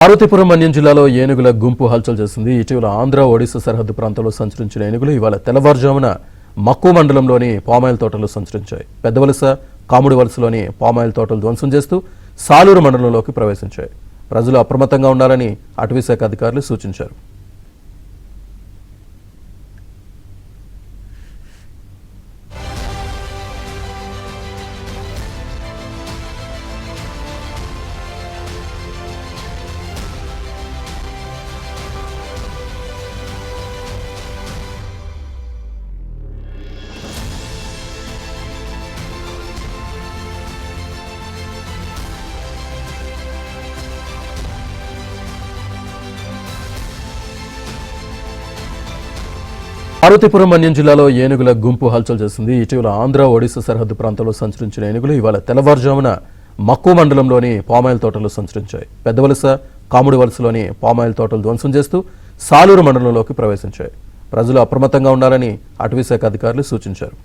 పార్వతీపురం మన్యం జిల్లాలో ఏనుగుల గుంపు హల్చల్ చేసింది. ఇటీవల ఆంధ్ర ఒడిశా సరిహద్దు ప్రాంతంలో సంచరించిన ఏనుగులు ఇవాళ తెల్లవారుజామున మక్కువ మండలంలోని పామాయిల్ తోటలు సంచరించాయి. పెద్దవలస, కాముడి వలసలోని పామాయిల్ తోటలు ధ్వంసం చేస్తూ సాలూరు మండలంలోకి ప్రవేశించాయి. ప్రజలు అప్రమత్తంగా ఉండాలని అటవీశాఖ అధికారులు సూచించారు. పార్వతీపురం మన్యం జిల్లాలో ఏనుగుల గుంపు హల్చల్ చేసింది. ఇటీవల ఆంధ్ర ఒడిశా సరిహద్దు ప్రాంతంలో సంచరించిన ఏనుగులు ఇవాళ తెల్లవారుజామున మక్కువ మండలంలోని పామాయిల్ తోటలు సంచరించాయి. పెద్దవలస, కాముడి వలసలోని పామాయిల్ తోటలు ధ్వంసం చేస్తూ సాలూరు మండలంలోకి ప్రవేశించాయి. ప్రజలు అప్రమత్తంగా ఉండాలని అటవీశాఖ అధికారులు సూచించారు.